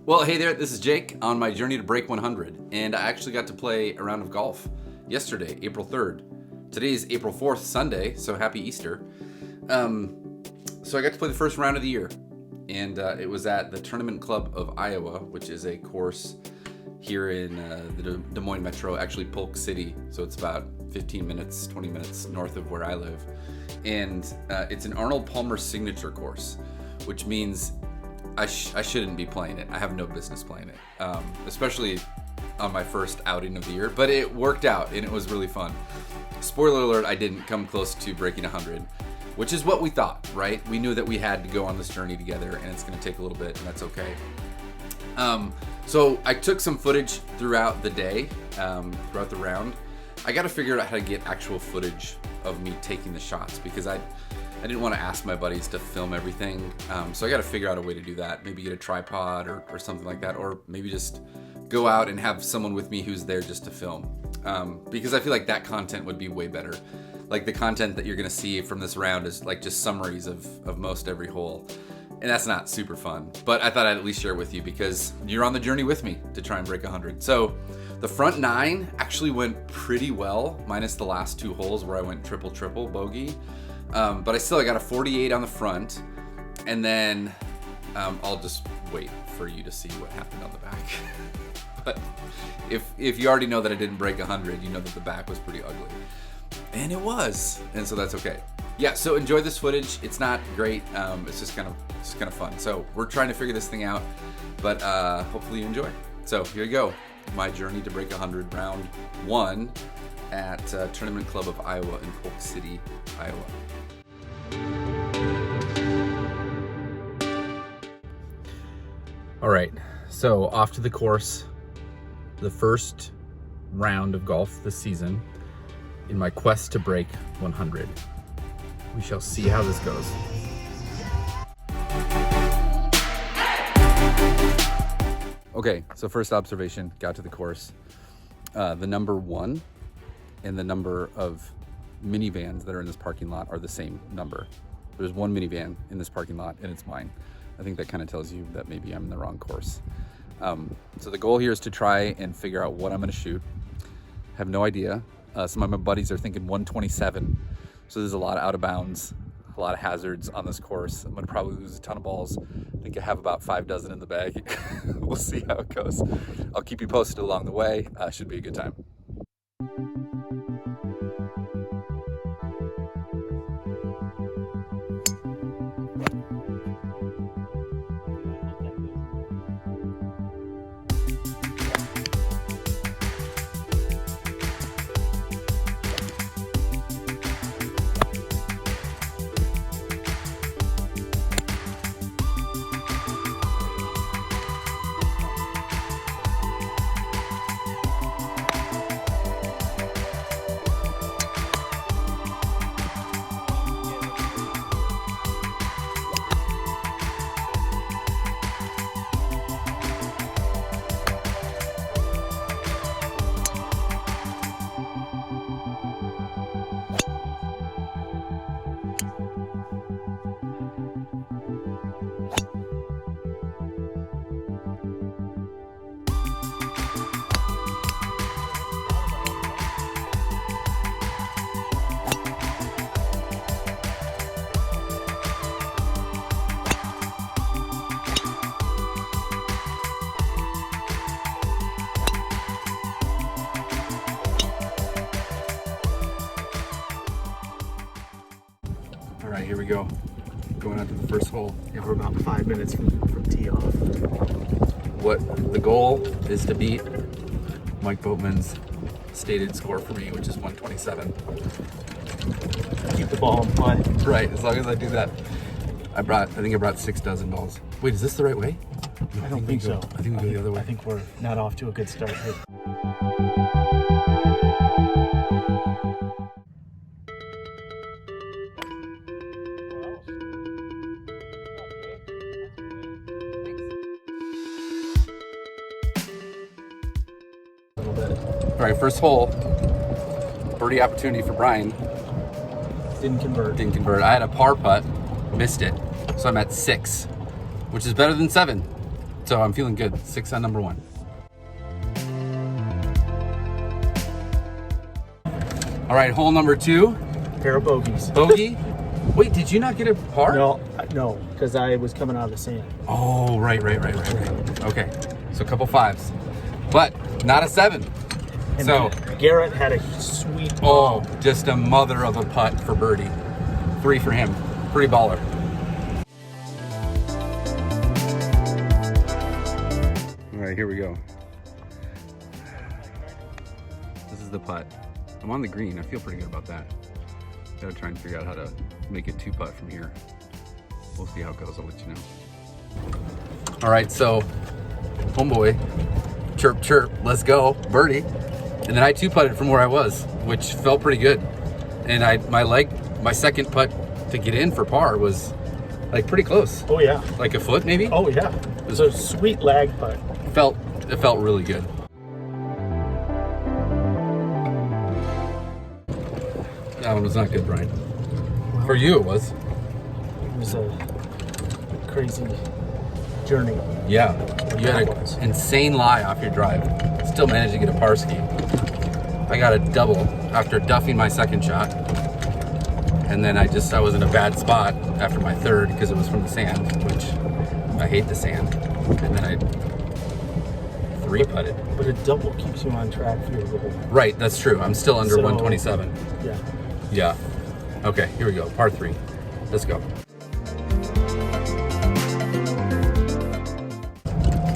Well, hey there, this is Jake on my journey to break 100, and I actually got to play a round of golf yesterday, April 3rd. Today is April 4th, Sunday, so happy Easter. So I got to play the first round of the year, and it was at the Tournament Club of Iowa, which is a course here in the Des Moines Metro, actually Polk City, so it's about 15 minutes, 20 minutes north of where I live. And it's an Arnold Palmer signature course, which means I shouldn't be playing it. I have no business playing it, especially on my first outing of the year. But it worked out, and it was really fun. Spoiler alert, I didn't come close to breaking 100, which is what we thought, right? We knew that we had to go on this journey together, and it's going to take a little bit, and that's okay. So I took some footage throughout the day, throughout the round. I got to figure out how to get actual footage of me taking the shots because I didn't want to ask my buddies to film everything. So I got to figure out a way to do that. Maybe get a tripod or something like that, or maybe just go out and have someone with me who's there just to film. Because I feel like that content would be way better. Like the content that you're going to see from this round is like just summaries of most every hole. And that's not super fun, but I thought I'd at least share with you because you're on the journey with me to try and break 100. So the front 9 actually went pretty well, minus the last 2 holes where I went triple bogey. But I got a 48 on the front, and then I'll just wait for you to see what happened on the back. But if you already know that I didn't break 100, you know that the back was pretty ugly. And it was, and so that's okay. Yeah, so enjoy this footage. It's not great. It's just kind of fun. So we're trying to figure this thing out, but hopefully you enjoy. So here you go. My journey to break 100, round 1 at Tournament Club of Iowa in Polk City, Iowa. All right, so off to the course, the first round of golf this season in my quest to break 100. We shall see how this goes. Okay, so first observation, got to the course. The number 1 and the number of minivans that are in this parking lot are the same number. There's one minivan in this parking lot and it's mine. I think that kind of tells you that maybe I'm in the wrong course. So the goal here is to try and figure out what I'm gonna shoot. Have no idea. Some of my buddies are thinking 127. So there's a lot of out of bounds, a lot of hazards on this course. I'm gonna probably lose a ton of balls. I think I have about 5 dozen in the bag. We'll see how it goes. I'll keep you posted along the way. Should be a good time. All right, here we go. Going out to the first hole. Yeah, we're about 5 minutes from tee off. What the goal is to beat Mike Boatman's stated score for me, which is 127. Keep the ball in play. Right, as long as I do that. I think I brought 6 dozen balls. Wait, is this the right way? I don't think so. I think we go the other way. I think we're not off to a good start here. All right, first hole. Birdie opportunity for Brian. Didn't convert. I had a par putt, missed it. So I'm at 6, which is better than 7. So I'm feeling good. 6 on number 1. All right, hole number 2. Pair of bogeys. Bogey. Wait, did you not get a par? No, because I was coming out of the sand. Oh, right. Okay, so a couple 5s, but not a 7. And So Garrett had a sweet oh, ball. just a mother of a putt for birdie. 3 for him. Pretty baller. All right, here we go. This is the putt. I'm on the green. I feel pretty good about that. Gotta try and figure out how to make it 2-putt from here. We'll see how it goes. I'll let you know. All right, so homeboy, chirp chirp, let's go, birdie. And then I 2-putted from where I was, which felt pretty good. And my second putt to get in for par was like pretty close. Oh yeah. Like a foot maybe. Oh yeah. It was a sweet lag putt. It felt really good. That one was not good, Brian. For you, it was. It was a crazy journey. Yeah, you had an insane lie off your drive. Still managed to get a par ski. I got a double after duffing my second shot. And then I was in a bad spot after my third because it was from the sand, which I hate the sand. And then I 3-putted. But a double keeps you on track for your goal. Right, that's true. I'm still under 127. Yeah. Yeah. Okay, here we go. Par 3. Let's go.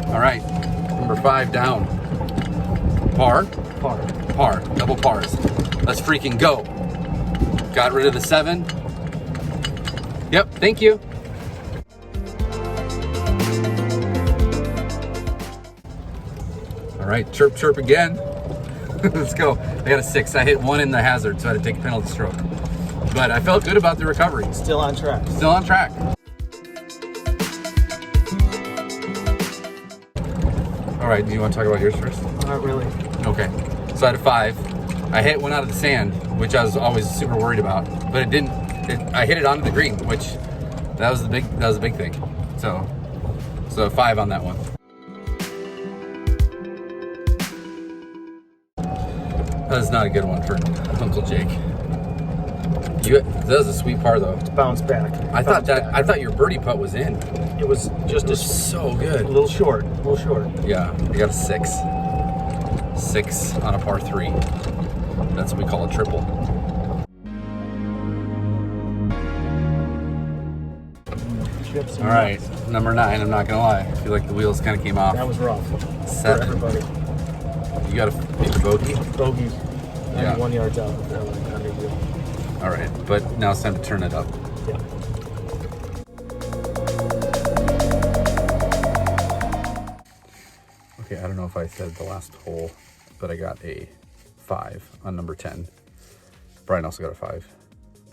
All right, number 5 down. Par? Par. Double pars. Let's freaking go. Got rid of the 7. Yep, thank you. All right, chirp chirp again. Let's go. I got a 6. I hit 1 in the hazard, so I had to take a penalty stroke. But I felt good about the recovery. Still on track. Still on track. All right, do you want to talk about yours first? Not really. Okay. So I had a 5. I hit one out of the sand, which I was always super worried about, but it didn't. I hit it onto the green, which that was the big thing. So a 5 on that one. That is not a good one for Uncle Jake. That was a sweet par though. To bounce back. I thought your birdie putt was in. It was just So good. a little short. Yeah, I got a 6. 6 on a par 3. That's what we call a triple. Chips. All right, number 9. I'm not gonna lie. I feel like the wheels kind of came off. That was rough. 7. For everybody. You got a bogey? Bogey. Yeah. 91 yards out of fairway. Not a big deal. All right, but now it's time to turn it up. Yeah. Okay, I don't know if I said the last hole, but I got a 5 on number 10. Brian also got a 5,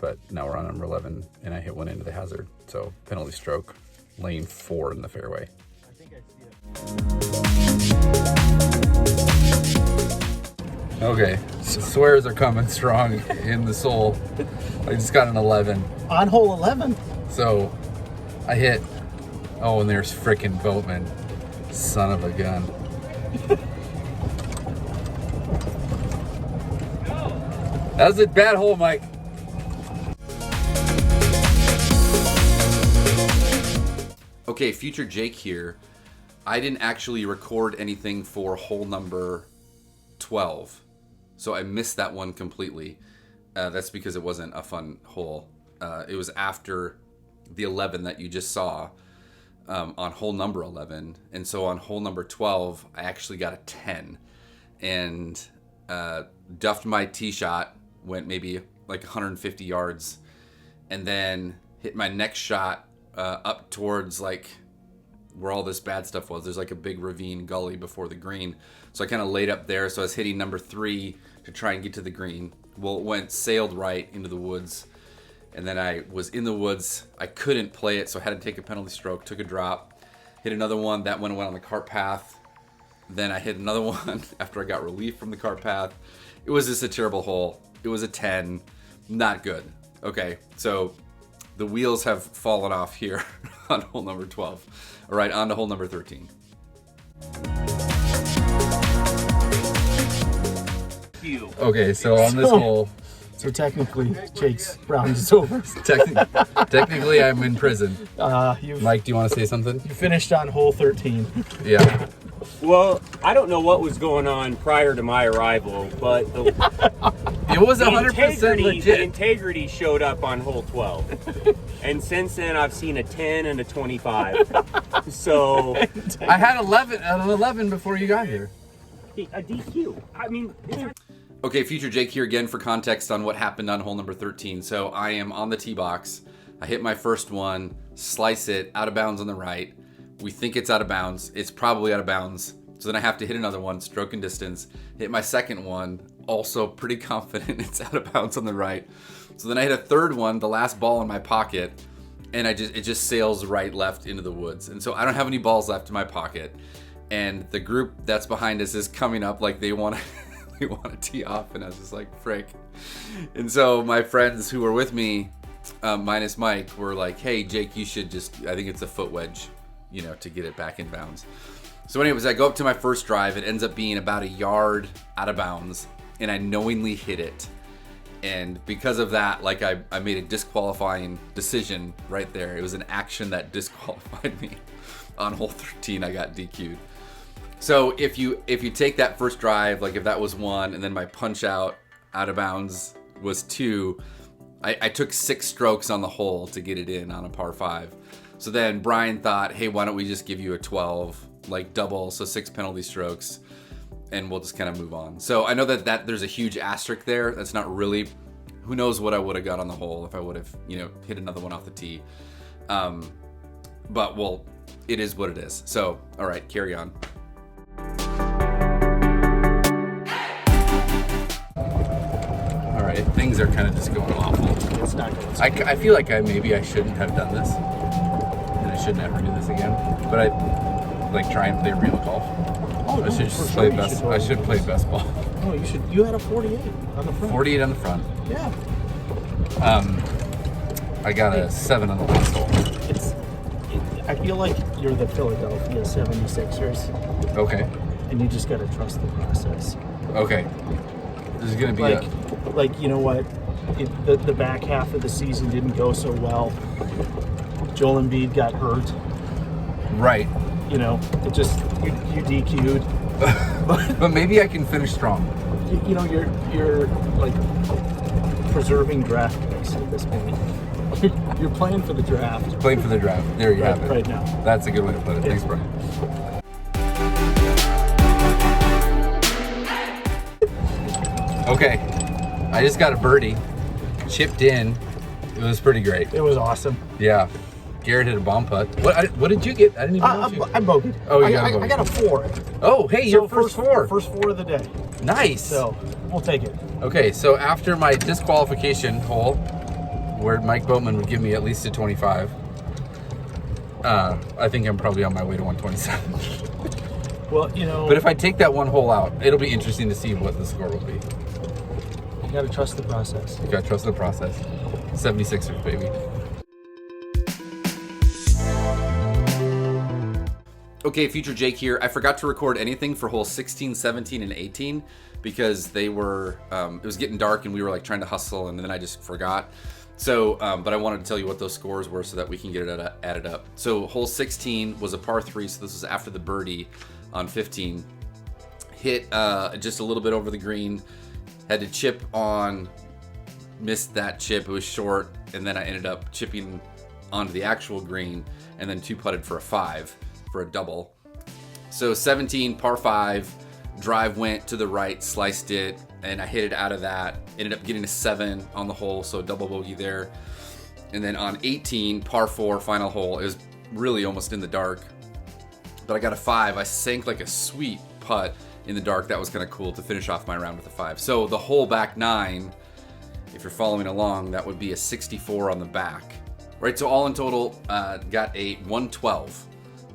but now we're on number 11, and I hit one into the hazard. So penalty stroke, lane 4 in the fairway. I think I see it. Okay, swears are coming strong in the soul. I just got an 11. On hole 11. So I hit, and there's frickin' Boatman. Son of a gun. That was a bad hole, Mike. Okay, future Jake here. I didn't actually record anything for hole number 12. So I missed that one completely. That's because it wasn't a fun hole. It was after the 11 that you just saw on hole number 11. And so on hole number 12, I actually got a 10 and duffed my tee shot, went maybe like 150 yards, and then hit my next shot up towards like where all this bad stuff was. There's like a big ravine gully before the green. So I kind of laid up there. So I was hitting number 3 to try and get to the green. Well, it sailed right into the woods. And then I was in the woods. I couldn't play it, so I had to take a penalty stroke, took a drop, hit another one. That one went on the cart path. Then I hit another one after I got relief from the cart path. It was just a terrible hole. It was a 10. Not good. Okay, so the wheels have fallen off here on hole number 12. All right, on to hole number 13. Okay, so on this hole, So technically, Jake's round is over. technically I'm in prison. You Mike, do you want to say something? you finished on hole 13. Yeah. Well, I don't know what was going on prior to my arrival, but It was the 100% the legit. integrity showed up on hole 12. And since then, I've seen a 10 and a 25. So, I had 11 before you got here. a DQ. I mean, Okay, Future Jake here again for context on what happened on hole number 13. So I am on the tee box. I hit my first one, slice it, out of bounds on the right. We think it's out of bounds. It's probably out of bounds. So then I have to hit another one, stroke and distance. Hit my second one, also pretty confident it's out of bounds on the right. So then I hit a third one, the last ball in my pocket, and it just sails right, left into the woods. And so I don't have any balls left in my pocket. And the group that's behind us is coming up like they want to they want to tee off, and I was just like, frick. And so my friends who were with me, minus Mike, were like, hey, Jake, you should I think it's a foot wedge, to get it back in bounds. So anyways, I go up to my first drive. It ends up being about a yard out of bounds, and I knowingly hit it. And because of that, I made a disqualifying decision right there. It was an action that disqualified me. On hole 13, I got DQ'd. So if you take that first drive, like if that was 1, and then my punch out of bounds was 2, I took 6 strokes on the hole to get it in on a par 5. So then Brian thought, hey, why don't we just give you a 12, like double, so 6 penalty strokes, and we'll just kind of move on. So I know that there's a huge asterisk there. That's not really, who knows what I would have got on the hole if I would have, hit another one off the tee. But well, it is what it is. So, all right, carry on. All right, things are kind of just going awful. It's not good. I feel like maybe I shouldn't have done this, and I should never do this again. But I like try and play real golf. Oh, I no, should for just sure play you best. should I should play best ball. No, you should. You had a 48 on the front. 48 on the front. Yeah. I got a 7 on the last hole. I feel like you're the Philadelphia 76ers, Okay. and you just got to trust the process. Okay. There's gonna be Like you know what? The back half of the season didn't go so well. Joel Embiid got hurt. right. It just you DQ'd. But maybe I can finish strong. You're like preserving draft picks at this point. You're playing for the draft Playing for the draft. There you have it. right now. That's a good way to put it. Thanks, Brian. Okay, I just got a birdie, chipped in. It was pretty great. It was awesome. Yeah, Garrett hit a bomb putt. What did you get? I didn't even know you. I bogeyed. Oh, you got a bogey. I got a 4. Oh, hey, your first 4. First 4 of the day. Nice. So we'll take it. Okay, so after my disqualification hole, where Mike Boatman would give me at least a 25, I think I'm probably on my way to 127. Well, But if I take that one hole out, it'll be interesting to see what the score will be. you got to trust the process. You gotta trust the process. 76ers, baby. Okay, Future Jake here. I forgot to record anything for holes 16, 17, and 18 because they were, it was getting dark and we were trying to hustle, and then I just forgot. So, but I wanted to tell you what those scores were so that we can get it added up. So hole 16 was a par 3, so this was after the birdie on 15. Hit just a little bit over the green, had to chip on, missed that chip, it was short, and then I ended up chipping onto the actual green and then 2-putted for a 5 for a double. So 17, par 5, drive went to the right, sliced it, and I hit it out of that. Ended up getting a 7 on the hole, so double bogey there. And then on 18, par 4, final hole, it was really almost in the dark, but I got a 5. I sank like a sweet putt in the dark. That was kind of cool to finish off my round with a 5. So the whole back 9, if you're following along, that would be a 64 on the back. Right, so all in total, got a 112.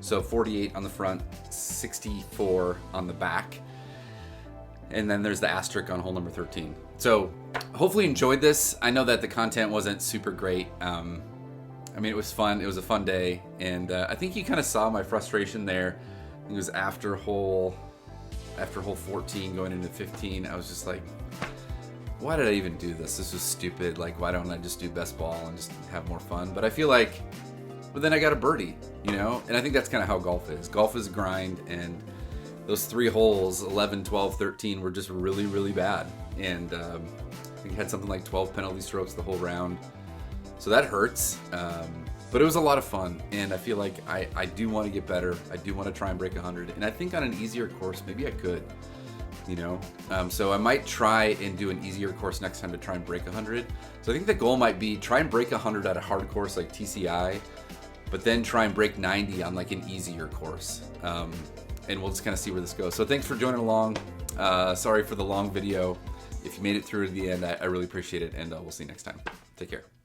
So 48 on the front, 64 on the back. And then there's the asterisk on hole number 13. So hopefully you enjoyed this. I know that the content wasn't super great. I mean, it was fun. It was a fun day, and I think you kind of saw my frustration there. It was after hole 14 going into 15. I was just like, why did I even do this? This was stupid. Like, why don't I just do best ball and just have more fun? But I feel like, but then I got a birdie, you know? And I think that's kind of how golf is. Golf is a grind, and those 3 holes, 11, 12, 13, were just really, really bad. And I think I had something like 12 penalty strokes the whole round. So that hurts. But it was a lot of fun, and I feel like I do want to get better. I do want to try and break 100. And I think on an easier course, maybe I could. You know, so I might try and do an easier course next time to try and break 100. So I think the goal might be try and break 100 at a hard course like TCI, but then try and break 90 on like an easier course. And we'll just kind of see where this goes. So thanks for joining along. Sorry for the long video. If you made it through to the end, I really appreciate it, and we'll see you next time. Take care.